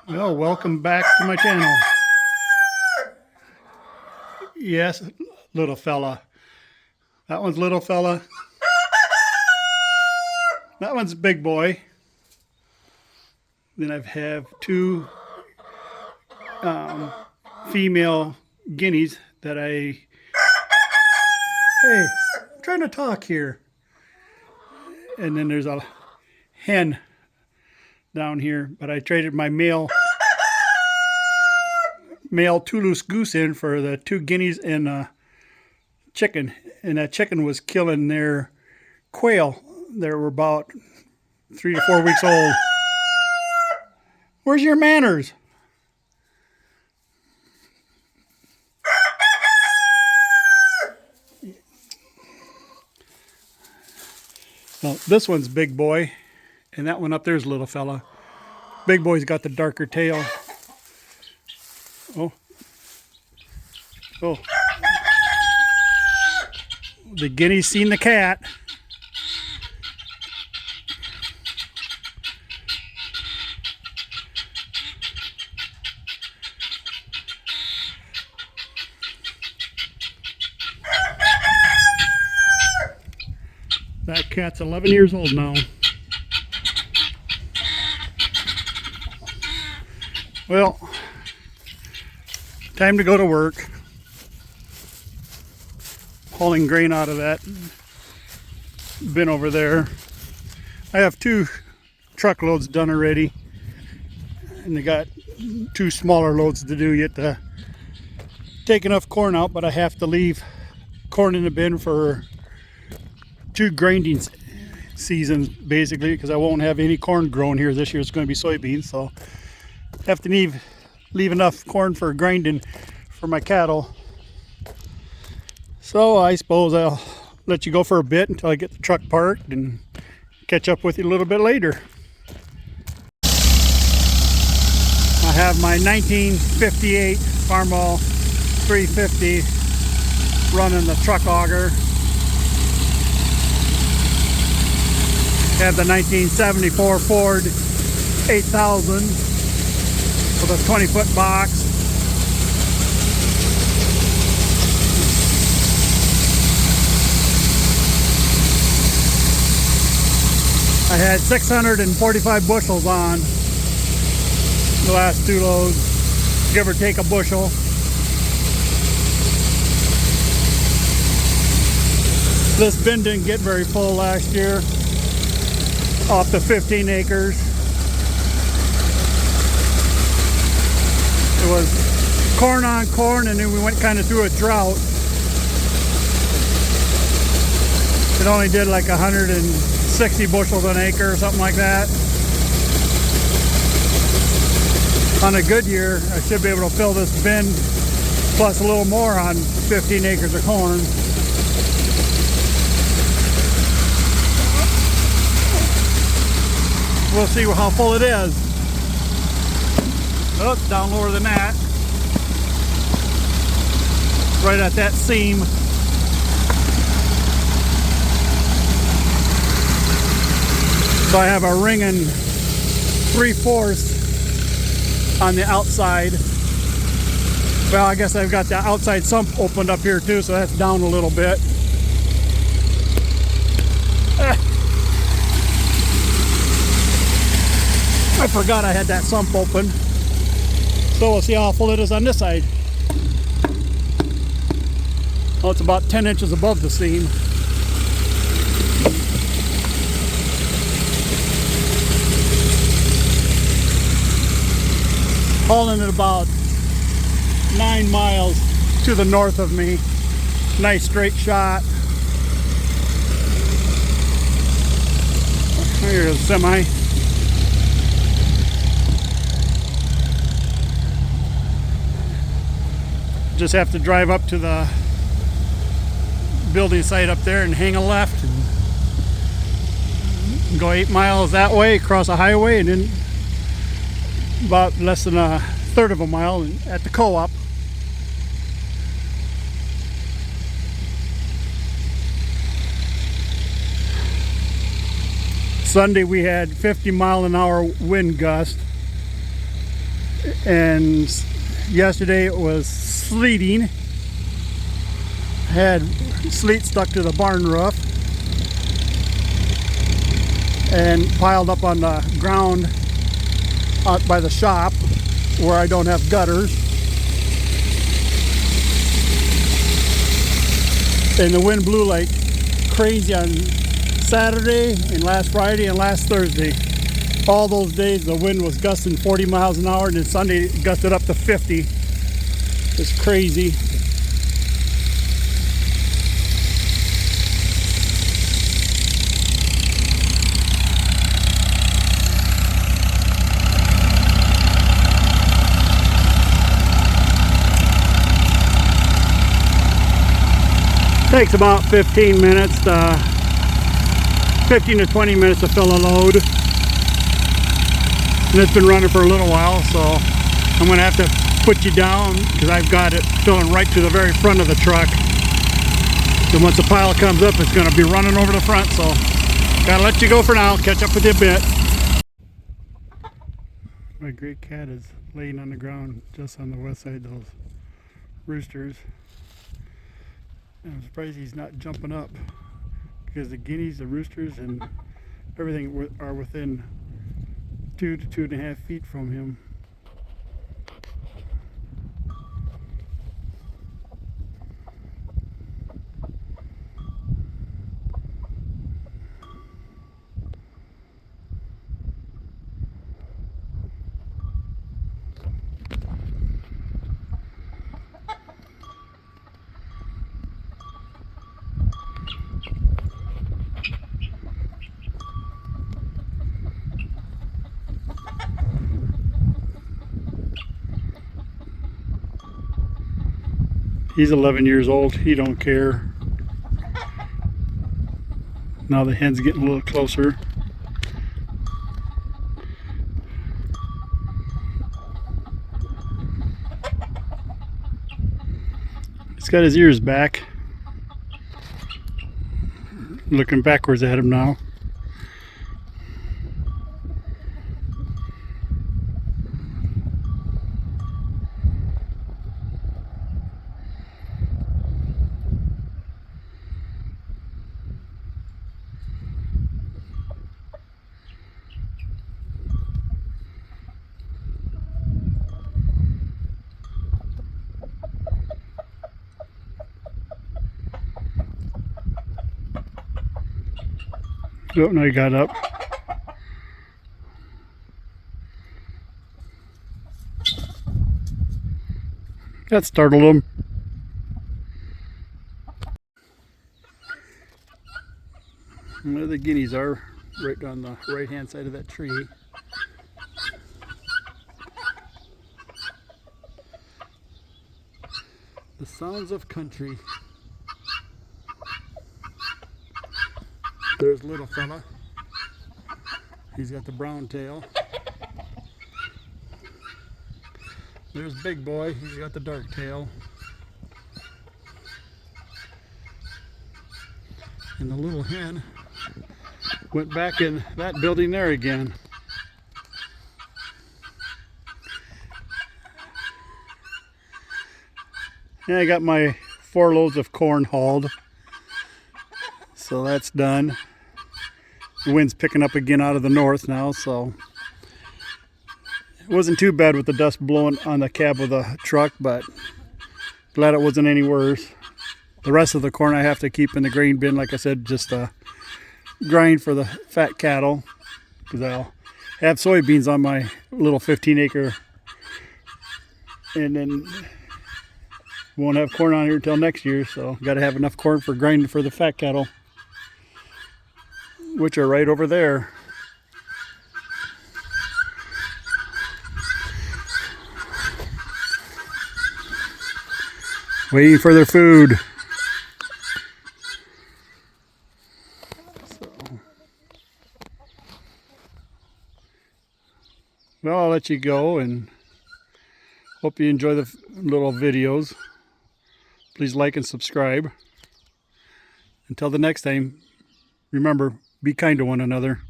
Well, welcome back to my channel. Yes, little fella. That one's little fella. That one's big boy. Then I have two female guineas that Hey, I'm trying to talk here. And then there's a hen down here, but I traded my male Toulouse goose in for the two guineas and a chicken, and that chicken was killing their quail. They were about 3 to 4 weeks old. Where's your manners? Well, this one's big boy, and that one up there's little fella. Big boy's got the darker tail. Oh. The guinea's seen the cat. That cat's 11 years old now. Well, time to go to work. Hauling grain out of that bin over there. I have 2 truckloads done already, and they got 2 smaller loads to do yet to take enough corn out, but I have to leave corn in the bin for 2 grinding seasons basically, because I won't have any corn grown here this year. It's going to be soybeans, so I have to leave enough corn for grinding for my cattle. So I suppose I'll let you go for a bit until I get the truck parked and catch up with you a little bit later. I have my 1958 Farmall 350 running the truck auger. I have the 1974 Ford 8000 with a 20-foot box. I had 645 bushels on the last 2 loads, give or take a bushel. This bin didn't get very full last year, off the 15 acres. It was corn on corn, and then we went kind of through a drought. It only did like 160 bushels an acre or something like that. On a good year, I should be able to fill this bin plus a little more on 15 acres of corn. We'll see how full it is. Oh, it's down lower than that. Right at that seam. So I have a ring and 3/4 on the outside. Well, I guess I've got the outside sump opened up here too, so that's down a little bit. I forgot I had that sump open. So we'll see how full it is on this side. Oh, it's about 10 inches above the seam. Hauling it about 9 miles to the north of me. Nice straight shot. Here's a semi. Just have to drive up to the building site up there and hang a left and go 8 miles that way, across a highway, and then about less than 1/3 of a mile at the co-op. Sunday we had 50-mile-an-hour wind gust. And yesterday it was sleeting. Had sleet stuck to the barn roof and piled up on the ground out by the shop where I don't have gutters. And the wind blew like crazy on Saturday and last Friday and last Thursday. All those days the wind was gusting 40 miles an hour, and then Sunday it gusted up to 50. It's crazy. Takes about 15 minutes to 15 to 20 minutes to fill a load. And it's been running for a little while, so I'm going to have to put you down because I've got it filling right to the very front of the truck. So once the pile comes up, it's going to be running over the front, so gotta let you go for now. Catch up with you a bit. My great cat is laying on the ground just on the west side of those roosters. I'm surprised he's not jumping up because the guineas, the roosters, and everything are within 2 to 2.5 feet from him. He's 11 years old. He don't care. Now the hen's getting a little closer. He's got his ears back. Looking backwards at him now. Oh, no, he got up. That startled him. And there the guineas are, right on the right hand side of that tree. The sounds of country. There's little fella. He's got the brown tail. There's big boy. He's got the dark tail. And the little hen went back in that building there again. Yeah, I got my 4 loads of corn hauled. So that's done. The wind's picking up again out of the north now, so it wasn't too bad with the dust blowing on the cab of the truck, but glad it wasn't any worse. The rest of the corn I have to keep in the grain bin, like I said, just grind for the fat cattle, because I'll have soybeans on my little 15-acre, and then won't have corn on here until next year, so got to have enough corn for grinding for the fat cattle, which are right over there. Waiting for their food. So, well, I'll let you go and hope you enjoy the little videos. Please like and subscribe. Until the next time, remember, be kind to one another.